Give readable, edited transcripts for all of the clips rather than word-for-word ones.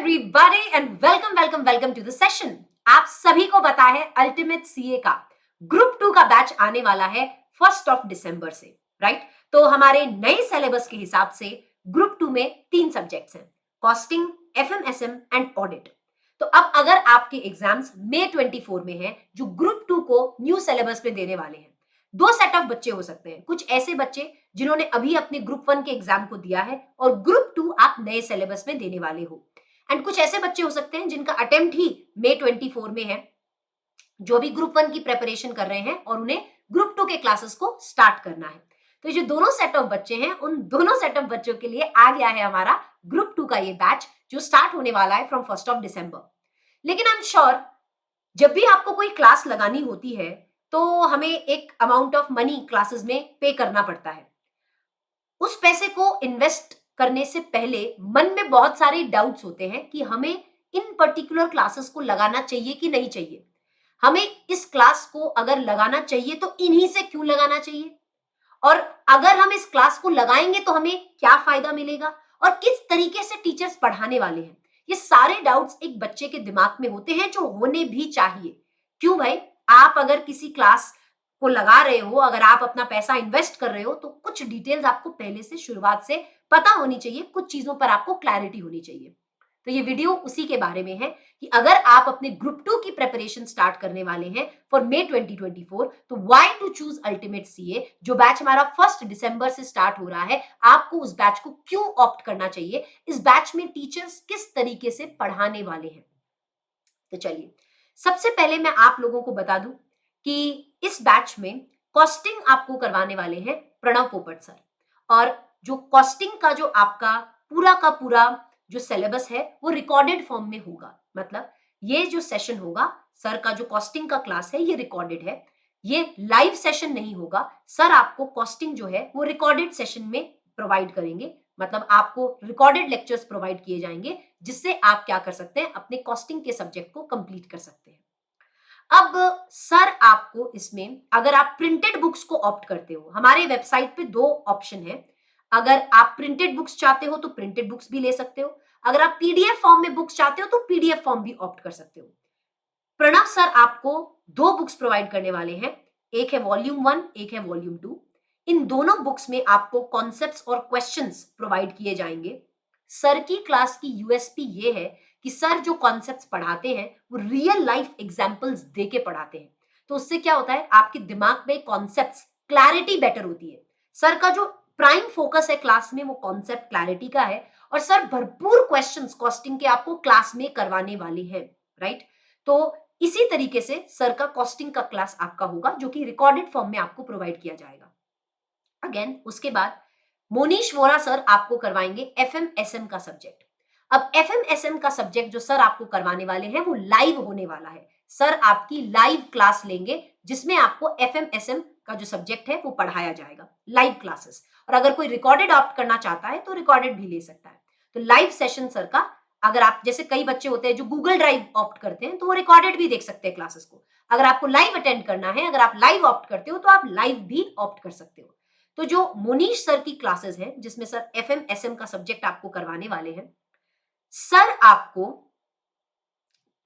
everybody and welcome to the session। आप सभी को पता है अल्टीमेट सीए का ग्रुप 2 का बैच आने वाला है 1 दिसंबर से, राइट। तो हमारे नए सिलेबस के हिसाब से ग्रुप 2 में 3 सब्जेक्ट्स हैं, कॉस्टिंग, एफएमएसएम एंड ऑडिट। तो अब अगर आपके एग्जाम्स मई 24 में हैं जो ग्रुप 2 को न्यू सिलेबस में देने वाले हैं, 2 सेट ऑफ बच्चे हो सकते हैं। कुछ ऐसे बच्चे जिन्होंने अभी अपने ग्रुप 1 के एग्जाम को दिया है और ग्रुप 2 आप नए सिलेबस में देने वाले हो, एंड कुछ ऐसे बच्चे हो सकते हैं जिनका अटेम्प्ट ही मई 24 में है, जो भी ग्रुप 1 की प्रिपरेशन कर रहे हैं और उन्हें ग्रुप 2 के क्लासेस को स्टार्ट करना है। तो जो दोनों सेट ऑफ बच्चे हैं, उन दोनों सेट ऑफ बच्चों के लिए आ गया है हमारा ग्रुप 2 का ये बैच जो स्टार्ट होने वाला है फ्रॉम 1 दिसंबर। लेकिन आई एम श्योर जब भी आपको कोई क्लास लगानी होती है तो हमें एक अमाउंट ऑफ मनी क्लासेस में पे करना पड़ता है। उस पैसे को इन्वेस्ट करने से पहले मन में बहुत सारे डाउट्स होते हैं कि हमें इन पर्टिकुलर क्लासेस को लगाना चाहिए कि नहीं चाहिए, हमें इस क्लास को अगर लगाना चाहिए तो इन्हीं से क्यों लगाना चाहिए, और अगर हम इस क्लास को लगाएंगे तो हमें क्या फायदा मिलेगा और किस तरीके से टीचर्स पढ़ाने वाले हैं। ये सारे डाउट्स एक बच्चे के दिमाग में होते हैं जो होने भी चाहिए। क्यों भाई, आप अगर किसी क्लास को लगा रहे हो, अगर आप अपना पैसा इन्वेस्ट कर रहे हो तो कुछ डिटेल्स आपको पहले से शुरुआत से पता होनी चाहिए, कुछ चीजों पर आपको क्लैरिटी होनी चाहिए। तो ये वीडियो उसी के बारे में है कि अगर आप अपने ग्रुप 2 की प्रिपरेशन स्टार्ट करने वाले हैं फॉर मई 2024 तो why to choose Ultimate CA, जो बैच हमारा 1 दिसंबर से स्टार्ट हो रहा है, आपको उस बैच को क्यों ऑप्ट करना चाहिए, इस बैच में टीचर्स किस तरीके से पढ़ाने वाले हैं। तो चलिए सबसे पहले मैं आप लोगों को बता दूं कि इस बैच में कॉस्टिंग आपको करवाने वाले हैं प्रणव पोपट सर, और जो कॉस्टिंग का जो आपका पूरा का पूरा जो सिलेबस है वो रिकॉर्डेड फॉर्म में होगा। मतलब ये जो सेशन होगा सर का, जो कॉस्टिंग का क्लास है ये रिकॉर्डेड है, ये लाइव सेशन नहीं होगा। सर आपको कॉस्टिंग जो है वो रिकॉर्डेड सेशन में प्रोवाइड करेंगे, मतलब आपको रिकॉर्डेड लेक्चर्स प्रोवाइड किए जाएंगे जिससे आप क्या कर सकते हैं, अपने कॉस्टिंग के सब्जेक्ट को कंप्लीट कर सकते हैं। अब सर आपको इसमें, अगर आप प्रिंटेड बुक्स को ऑप्ट करते हो, हमारे वेबसाइट पे 2 ऑप्शन है। अगर आप प्रिंटेड बुक्स चाहते हो तो प्रिंटेड बुक्स भी ले सकते हो, अगर आप पीडीएफ फॉर्म में बुक्स चाहते हो तो पीडीएफ फॉर्म भी ऑप्ट कर सकते हो। प्रणव सर आपको 2 बुक्स प्रोवाइड करने वाले हैं, एक है वॉल्यूम 1, एक है वॉल्यूम 2। इन दोनों बुक्स में आपको कॉन्सेप्ट्स और क्वेश्चंस प्रोवाइड किए जाएंगे। सर की क्लास की यूएसपी ये है कि सर जो कॉन्सेप्ट्स पढ़ाते हैं वो रियल लाइफ एग्जांपल्स देके पढ़ाते हैं, तो उससे क्या होता है, आपके दिमाग में कॉन्सेप्ट्स क्लैरिटी बेटर होती है। सर का जो प्राइम फोकस है क्लास में वो कॉन्सेप्ट क्लैरिटी का है, और सर भरपूर क्वेश्चंस कॉस्टिंग के आपको क्लास में करवाने वाले हैं, राइट। तो इसी तरीके से सर का कॉस्टिंग का क्लास आपका होगा जो कि रिकॉर्डेड फॉर्म में आपको प्रोवाइड किया जाएगा। अगेन उसके बाद मोनीश वोरा सर आपको करवाएंगे एफएमएसएम का सब्जेक्ट। अब एफएमएसएम का सब्जेक्ट जो सर आपको करवाने वाले हैं वो लाइव होने वाला है। सर आपकी लाइव क्लास लेंगे जिसमें आपको एफएमएसएम का जो सब्जेक्ट है वो पढ़ाया जाएगा, लाइव क्लासेस। और अगर कोई रिकॉर्डेड ऑप्ट करना चाहता है तो रिकॉर्डेड भी ले सकता है। तो लाइव सेशन सर का, अगर आप, जैसे कई बच्चे होते हैं जो गूगल ड्राइव ऑप्ट करते हैं तो वो रिकॉर्डेड भी देख सकते हैं क्लासेस को। अगर आपको लाइव अटेंड करना है, अगर आप लाइव ऑप्ट करते हो तो आप लाइव भी ऑप्ट कर सकते हो। तो जो मोनीश सर की क्लासेस हैं जिसमें सर एफएमएसएम का सब्जेक्ट आपको करवाने वाले हैं, सर आपको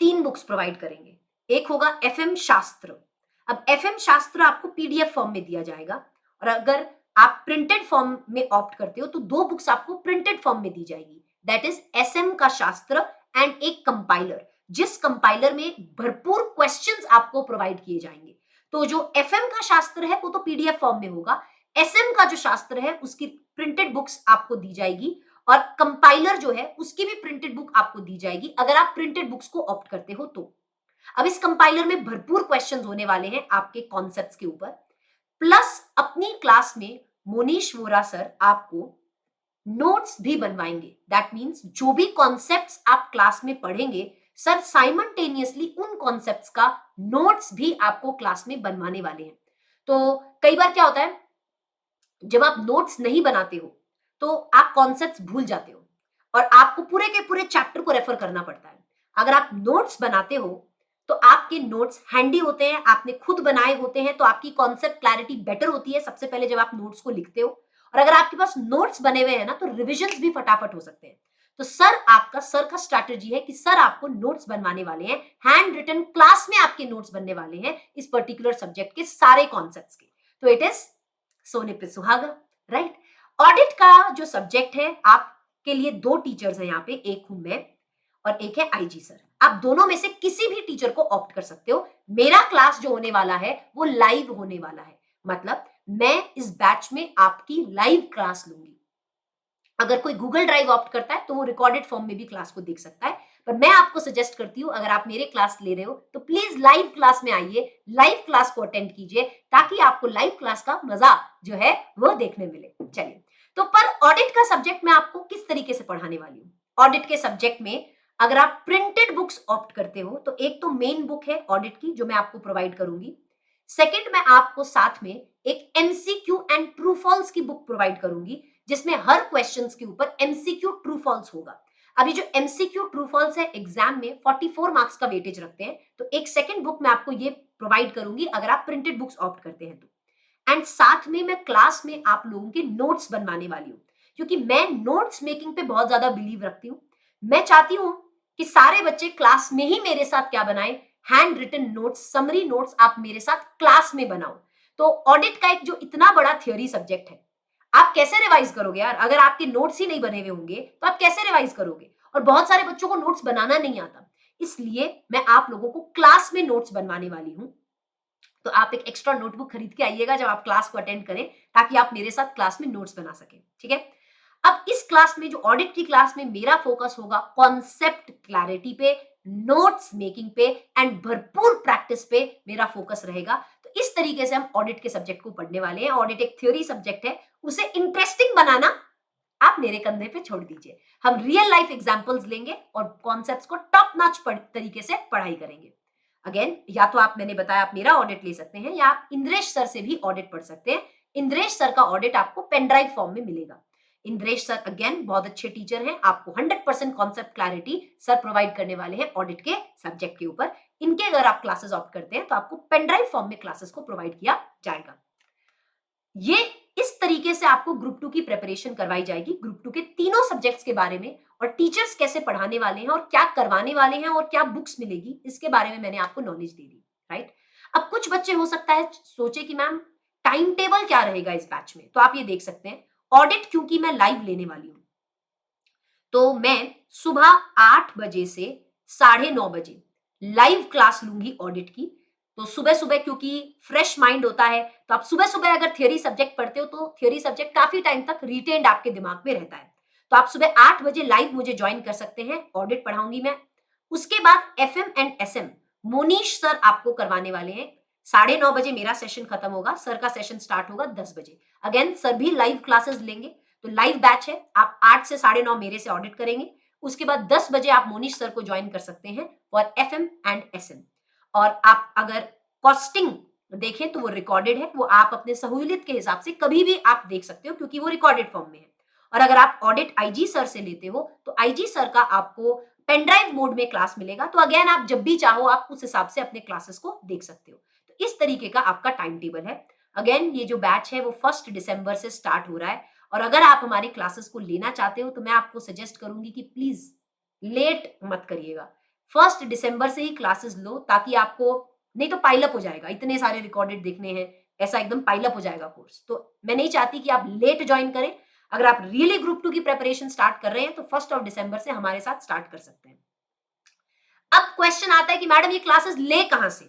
3 बुक्स प्रोवाइड करेंगे। एक होगा एफएम शास्त्र। अब एफएम शास्त्र आपको पीडीएफ फॉर्म में दिया जाएगा, और अगर आप प्रिंटेड फॉर्म में ऑप्ट करते हो तो 2 बुक्स आपको प्रिंटेड फॉर्म में दी जाएगी, दैट इज एसएम का शास्त्र एंड एक कंपाइलर, जिस कंपाइलर में भरपूर क्वेश्चंस आपको प्रोवाइड किए जाएंगे। तो जो एफएम का शास्त्र है वो तो पीडीएफ फॉर्म में होगा, एसएम का जो शास्त्र है उसकी प्रिंटेड बुक्स आपको दी जाएगी, और कंपाइलर जो है उसकी भी प्रिंटेड बुक आपको दी जाएगी अगर आप प्रिंटेड बुक्स को ऑप्ट करते हो तो। अब इस कंपाइलर में भरपूर क्वेश्चंस होने वाले हैं आपके कॉन्सेप्ट्स के ऊपर, प्लस अपनी क्लास में मोनीश वोरा सर आपको नोट्स भी बनवाएंगे। दैट मींस जो भी कॉन्सेप्ट्स आप क्लास में पढ़ेंगे, सर साइमल्टेनियसली उन कॉन्सेप्ट्स का नोट्स भी आपको क्लास में बनवाने वाले हैं। तो कई बार क्या होता है, जब आप नोट्स नहीं बनाते हो तो आप कॉन्सेप्ट्स भूल जाते हो और आपको पूरे के पूरे चैप्टर को रेफर करना पड़ता है। अगर आप नोट्स बनाते हो तो आपके नोट्स हैंडी होते हैं, आपने खुद बनाए होते हैं, तो आपकी कॉन्सेप्ट क्लैरिटी बेटर होती है सबसे पहले जब आप नोट्स को लिखते हो। और अगर आपके पास नोट्स बने हुए हैं ना तो रिविजन्स भी फटाफट हो सकते हैं। तो सर का स्ट्रैटेजी है कि सर आपको नोट्स बनवाने वाले हैं, हैंड रिटन क्लास में आपके नोट्स बनने वाले हैं इस पर्टिकुलर सब्जेक्ट के सारे कॉन्सेप्ट्स के। तो इट इज सोने पे सुहागा, राइट। ऑडिट का जो सब्जेक्ट है, आपके लिए दो टीचर्स हैं यहाँ पे, एक हूं मैं और एक है आईजी सर। आप दोनों में से किसी भी टीचर को ऑप्ट कर सकते हो। मेरा क्लास जो होने वाला है वो लाइव होने वाला है, मतलब मैं इस बैच में आपकी लाइव क्लास लूंगी। अगर कोई गूगल ड्राइव ऑप्ट करता है तो वो रिकॉर्डेड फॉर्म में भी क्लास को देख सकता है, पर मैं आपको सजेस्ट करती हूं अगर आप मेरे क्लास ले रहे हो तो प्लीज लाइव क्लास में आइए, लाइव क्लास को अटेंड कीजिए, ताकि आपको लाइव क्लास का मजा जो है वो देखने मिले। चलिए, तो पर ऑडिट का सब्जेक्ट मैं आपको किस तरीके से पढ़ाने वाली हूँ। ऑडिट के सब्जेक्ट में अगर आप प्रिंटेड बुक्स ऑप्ट करते हो तो एक तो मेन बुक है ऑडिट की जो मैं आपको प्रोवाइड करूंगी। सेकंड, मैं आपको साथ में एक एमसीक्यू एंड ट्रू फॉल्स की बुक प्रोवाइड करूंगी, जिसमें हर क्वेश्चंस के ऊपर एमसीक्यू ट्रू फॉल्स होगा। अभी जो एमसीक्यू ट्रू फॉल्स है एग्जाम में 44 मार्क्स का वेटेज रखते हैं, तो एक सेकंड बुक मैं आपको ये प्रोवाइड करूंगी अगर आप प्रिंटेड बुक्स ऑप्ट करते हैं तो। एंड साथ में मैं क्लास में आप लोगों के नोट्स बनवाने वाली हूँ, क्योंकि मैं नोट्स मेकिंग पे बहुत ज्यादा बिलीव रखती हूँ। मैं चाहती हूँ कि सारे बच्चे क्लास में ही मेरे साथ क्या बनाए, hand written notes, summary notes आप मेरे साथ क्लास में बनाओ। तो ऑडिट का एक जो इतना बड़ा थ्योरी सब्जेक्ट है, आप कैसे रिवाइज करोगे यार, अगर आपके नोट्स ही नहीं बने हुए होंगे तो आप कैसे रिवाइज करोगे। और बहुत सारे बच्चों को नोट्स बनाना नहीं आता, इसलिए मैं आप लोगों को क्लास में नोट्स बनवाने वाली हूं। तो आप एक एक्स्ट्रा नोटबुक खरीद के आइएगा जब आप क्लास को अटेंड करें, ताकि आप मेरे साथ क्लास में नोट्स बना सकें, ठीक है। अब इस क्लास में, जो ऑडिट की क्लास में, मेरा फोकस होगा कॉन्सेप्ट क्लैरिटी पे, नोट्स मेकिंग पे एंड भरपूर प्रैक्टिस पे मेरा फोकस रहेगा। तो इस तरीके से हम ऑडिट के सब्जेक्ट को पढ़ने वाले हैं। ऑडिट एक थ्योरी सब्जेक्ट है, उसे इंटरेस्टिंग बनाना आप मेरे कंधे पे छोड़ दीजिए। हम रियल लाइफ एग्जांपल्स लेंगे और कॉन्सेप्ट्स को टॉप नॉच तरीके से पढ़ाई करेंगे। अगेन, या तो आप, मैंने बताया, आप मेरा ऑडिट ले सकते हैं या आप इंद्रेश सर से भी ऑडिट पढ़ सकते हैं। इंद्रेश सर का ऑडिट आपको पेन ड्राइव फॉर्म में मिलेगा। इंद्रेश सर अगेन बहुत अच्छे टीचर हैं, आपको 100% कॉन्सेप्ट क्लैरिटी सर प्रोवाइड करने वाले हैं ऑडिट के सब्जेक्ट के ऊपर। इनके अगर आप क्लासेस ऑप्ट करते हैं तो आपको पेन ड्राइव फॉर्म में क्लासेस को प्रोवाइड किया जाएगा। ये इस तरीके से आपको ग्रुप 2 की प्रिपरेशन करवाई जाएगी, ग्रुप 2 के तीनों सब्जेक्ट्स के बारे में, और टीचर्स कैसे पढ़ाने वाले हैं और क्या करवाने वाले हैं और क्या बुक्स मिलेगी, इसके बारे में मैंने आपको नॉलेज दे दी, राइट। अब कुछ बच्चे हो सकता है सोचे कि मैम टाइम टेबल क्या रहेगा इस बैच में, तो आप ये देख सकते हैं। ऑडिट क्योंकि मैं लाइव लेने वाली हूं, तो मैं सुबह 8 बजे से 9:30 बजे लाइव क्लास लूंगी ऑडिट की। तो सुबह सुबह, क्योंकि फ्रेश माइंड होता है, तो आप सुबह सुबह अगर थ्योरी सब्जेक्ट पढ़ते हो तो थ्योरी सब्जेक्ट काफी टाइम तक रिटेन्ड आपके दिमाग में रहता है। तो आप सुबह 8 बजे लाइव मुझे ज्वाइन कर सकते हैं, ऑडिट पढ़ाऊंगी मैं। उसके बाद FM and SM Monish sir आपको करवाने वाले हैं। 9:30 बजे मेरा सेशन खत्म होगा, सर का सेशन स्टार्ट होगा 10 बजे। अगेन सर भी लाइव क्लासेस लेंगे, तो लाइव बैच है। आप 8 से 9:30 मेरे से ऑडिट करेंगे। उसके बाद 10 बजे आप मोनीश सर को ज्वाइन कर सकते हैं फॉर एफएम एंड एसएम। और आप अगर कॉस्टिंग देखें तो वो रिकॉर्डेड है, वो आप अपने सहूलियत के हिसाब से कभी भी आप देख सकते हो, क्योंकि वो रिकॉर्डेड फॉर्म में है। और अगर आप ऑडिट आईजी सर से लेते हो तो आईजी सर का आपको पेन ड्राइव मोड में क्लास मिलेगा। तो अगेन आप जब भी चाहो आप उस हिसाब से अपने क्लासेस को देख सकते हो। तो इस तरीके का आपका टाइम टेबल है। अगेन ये जो बैच है वो 1 दिसंबर से स्टार्ट हो रहा है, और अगर आप हमारी क्लासेस को लेना चाहते हो तो मैं आपको सजेस्ट करूंगी कि प्लीज लेट मत करिएगा, 1 दिसंबर से ही क्लासेस लो, ताकि आपको, नहीं तो पाइलअप हो जाएगा, इतने सारे रिकॉर्डेड देखने हैं, ऐसा एकदम पाइलअप हो जाएगा कोर्स। तो मैं नहीं चाहती कि आप लेट ज्वाइन करें। अगर आप रियली ग्रुप 2 की प्रिपरेशन स्टार्ट कर रहे हैं तो 1 दिसंबर से हमारे साथ स्टार्ट कर सकते हैं। अब क्वेश्चन आता है कि मैडम ये क्लासेस ले कहां से,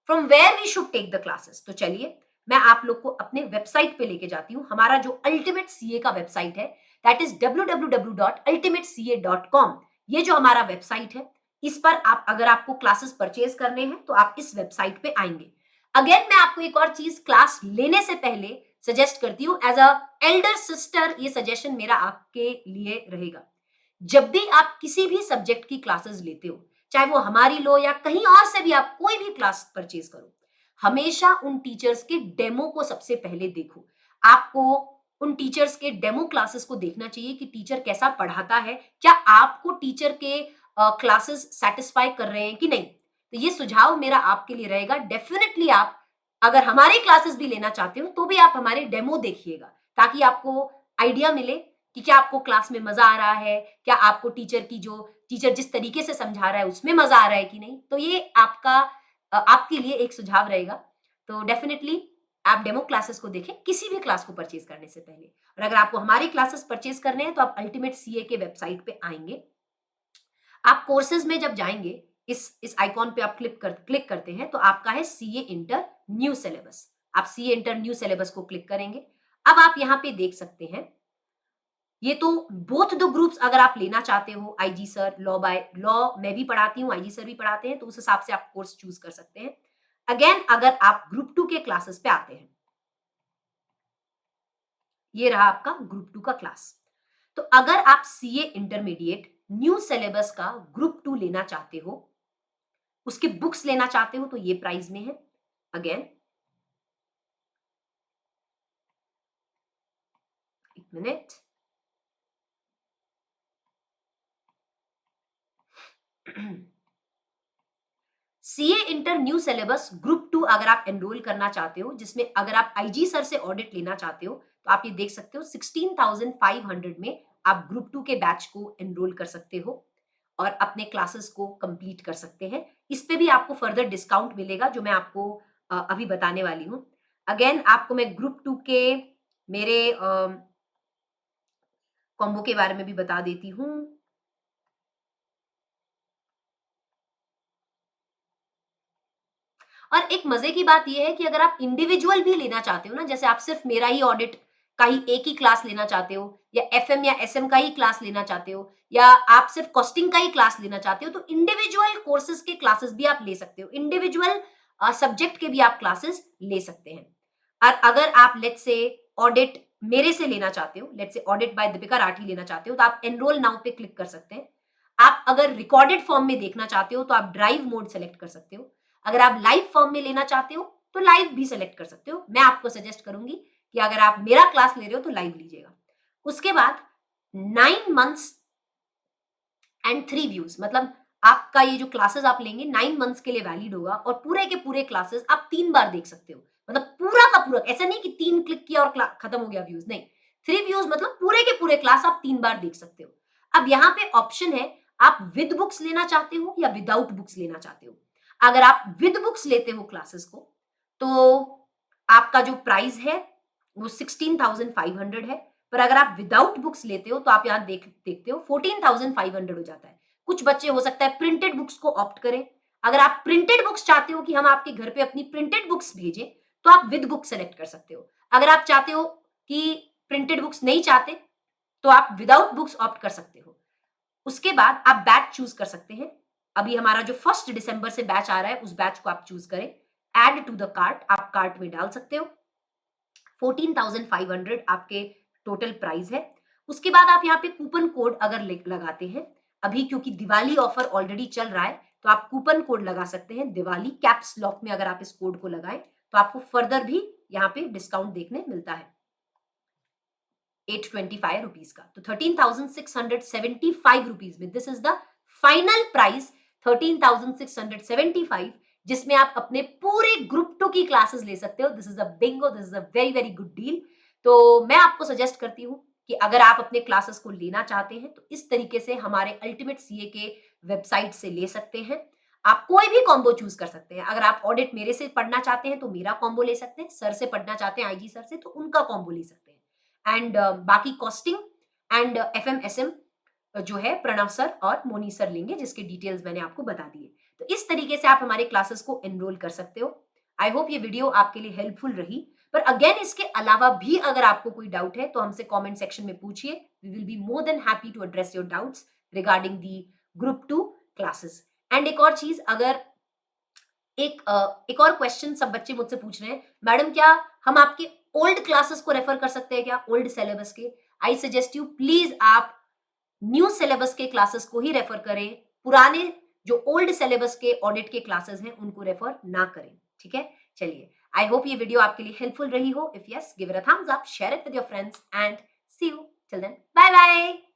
from where we should take the classes. तो चलिए मैं आप लोग को अपने वेबसाइट पे लेके जाती हूँ। हमारा जो अल्टीमेट सीए का वेबसाइट है, दैट इज www.ultimateca.com। ये जो हमारा वेबसाइट है, इस पर आप, अगर आपको क्लासेस परचेज करने हैं तो आप इस वेबसाइट पे आएंगे। अगेन मैं आपको एक और चीज क्लास लेने से पहले सजेस्ट करती हूँ, एज अ एल्डर सिस्टर ये सजेशन मेरा आपके लिए रहेगा। जब भी आप किसी भी सब्जेक्ट की क्लासेस लेते हो, चाहे वो हमारी लो या कहीं और से भी आप कोई भी क्लास परचेज करो, हमेशा उन टीचर्स के डेमो को सबसे पहले देखो। आपको उन टीचर्स के डेमो क्लासेस को देखना चाहिए कि टीचर कैसा पढ़ाता है, क्या आपको टीचर के क्लासेस सेटिस्फाई कर रहे हैं कि नहीं। तो ये सुझाव मेरा आपके लिए रहेगा। डेफिनेटली आप अगर हमारी क्लासेस भी लेना चाहते हो तो भी आप हमारे डेमो देखिएगा, ताकि आपको आइडिया मिले कि क्या आपको क्लास में मजा आ रहा है, क्या आपको टीचर जिस तरीके से समझा रहा है उसमें मजा आ रहा है कि नहीं। तो ये आपके लिए एक सुझाव रहेगा। तो डेफिनेटली आप डेमो क्लासेस को देखें किसी भी क्लास को परचेज करने से पहले। और अगर आपको हमारी क्लासेस परचेज करने हैं तो आप अल्टीमेट सीए के वेबसाइट पे आएंगे। आप कोर्सेज में जब जाएंगे, इस आइकॉन पे आप क्लिक करते हैं तो आपका है सीए इंटर न्यू सिलेबस। आप सीए इंटर न्यू सिलेबस को क्लिक करेंगे। अब आप यहां पे देख सकते हैं, ये तो बोथ द ग्रुप्स अगर आप लेना चाहते हो, आईजी सर लॉ मैं भी पढ़ाती हूँ, आईजी सर भी पढ़ाते हैं, तो उस हिसाब से आप कोर्स चूज कर सकते हैं। अगेन अगर आप ग्रुप 2 के क्लासेस पे आते हैं, ये रहा आपका ग्रुप 2 का क्लास। तो अगर आप सीए इंटरमीडिएट न्यू सिलेबस का ग्रुप 2 लेना चाहते हो, उसके बुक्स लेना चाहते हो, तो ये प्राइस में है। अगेन एक minute, CA inter new syllabus group 2 अगर आप एनरोल करना चाहते हो, जिसमें अगर आप आईजी सर से ऑडिट लेना चाहते हो, तो आप ये देख सकते हो 16,500 में आप ग्रुप 2 के बैच को एनरोल कर सकते हो और अपने क्लासेस को कंप्लीट कर सकते हैं। इस पे भी आपको फर्दर डिस्काउंट मिलेगा, जो मैं आपको अभी बताने वाली हूँ। अगेन आपको मैं ग्रुप 2 के मेरे कॉम्बो के बारे में भी बता देती हूँ। और एक मजे की बात यह है कि अगर आप इंडिविजुअल भी लेना चाहते हो ना, जैसे आप सिर्फ मेरा ही ऑडिट का ही एक ही क्लास लेना चाहते हो, या एफएम या एसएम का ही क्लास लेना चाहते हो, या आप सिर्फ कॉस्टिंग का ही क्लास लेना चाहते हो, तो इंडिविजुअल कोर्सेज के क्लासेस भी आप ले सकते हो। इंडिविजुअल सब्जेक्ट के भी आप क्लासेस ले सकते हैं। और अगर आप लेट्स से ऑडिट मेरे से लेना चाहते हो, let's say audit bye Deepika Rathi लेना चाहते हो, तो आप एनरोल नाउ पे क्लिक कर सकते हैं। आप अगर रिकॉर्डेड फॉर्म में देखना चाहते हो तो आप ड्राइव मोड सेलेक्ट कर सकते हो। अगर आप लाइव फॉर्म में लेना चाहते हो तो लाइव भी सेलेक्ट कर सकते हो। मैं आपको सजेस्ट करूंगी कि अगर आप मेरा क्लास ले रहे हो तो लाइव लीजिएगा। उसके बाद 9 मंथ्स एंड 3 व्यूज, मतलब आपका ये जो क्लासेस आप लेंगे 9 मंथ्स के लिए वैलिड होगा और पूरे के पूरे क्लासेस आप 3 बार देख सकते हो। मतलब पूरा का पूरा, ऐसा नहीं कि 3 क्लिक किया और खत्म हो गया व्यूज, नहीं, 3 व्यूज मतलब पूरे के पूरे क्लास आप 3 बार देख सकते हो। अब यहाँ पे ऑप्शन है, आप विद बुक्स लेना चाहते हो या विदाउट बुक्स लेना चाहते हो। अगर आप विद बुक्स लेते हो क्लासेस को, तो आपका जो प्राइस है वो 16,500 है। पर अगर आप विदाउट बुक्स लेते हो तो आप यहाँ देखते हो 14,500 हो जाता है। कुछ बच्चे हो सकता है प्रिंटेड बुक्स को ऑप्ट करें। अगर आप प्रिंटेड बुक्स चाहते हो कि हम आपके घर पे अपनी प्रिंटेड बुक्स भेजें, तो आप विद बुक सेलेक्ट कर सकते हो। अगर आप चाहते हो कि प्रिंटेड बुक्स नहीं चाहते, तो आप विदाउट बुक्स ऑप्ट कर सकते हो। उसके बाद आप बैच चूज कर सकते हैं। अभी हमारा जो 1 दिसंबर से बैच आ रहा है, उस बैच को आप चूज करें। एड टू द कार्ट, आप कार्ट में डाल सकते हो। 14,500 आपके टोटल प्राइस है। उसके बाद आप यहाँ पे कूपन कोड अगर लगाते हैं, अभी क्योंकि दिवाली ऑफर ऑलरेडी चल रहा है, तो आप कूपन कोड लगा सकते हैं दिवाली कैप्स लॉक में। अगर आप इस कोड को लगाएं तो आपको फर्दर भी यहाँ पे डिस्काउंट देखने मिलता है 825 रुपीज का। तो 13,675 रुपीज में this is the final price, 13,675, जिसमें आप अपने पूरे ग्रुप 2 की क्लासेस ले सकते हो। This is a Bingo, this is a very very good deal. तो मैं आपको सजेस्ट करती हूँ कि अगर आप अपने क्लासेस को लेना चाहते हैं तो इस तरीके से हमारे अल्टीमेट सीए के वेबसाइट से ले सकते हैं। आप कोई भी कॉम्बो चूज कर सकते हैं। अगर आप ऑडिट मेरे से पढ़ना चाहते हैं तो मेरा कॉम्बो ले सकते हैं, सर से पढ़ना चाहते हैं आईजी सर से तो उनका कॉम्बो ले सकते हैं। एंड बाकी कॉस्टिंग एंड एफएम एसएम जो है प्रणव सर और मोनी सर लेंगे, जिसके डिटेल्स मैंने आपको बता दिए। तो इस तरीके से आप हमारे क्लासेस को एनरोल कर सकते हो। आई होप ये वीडियो आपके लिए हेल्पफुल रही। पर अगेन इसके अलावा भी अगर आपको कोई डाउट है तो हमसे कमेंट सेक्शन में पूछिए। We will be more than happy to address your doubts regarding the group 2 classes. And एक और चीज, अगर एक और क्वेश्चन सब बच्चे मुझसे पूछ रहे हैं, मैडम क्या हम आपके ओल्ड क्लासेस को रेफर कर सकते हैं क्या, ओल्ड सिलेबस के? आई सजेस्ट यू प्लीज आप न्यू सिलेबस के क्लासेस को ही रेफर करें। पुराने जो ओल्ड सिलेबस के ऑडिट के क्लासेस हैं उनको रेफर ना करें। ठीक है, चलिए, आई होप ये वीडियो आपके लिए हेल्पफुल रही हो। If yes, give it a thumbs up, share it with your friends and see you till then, bye bye.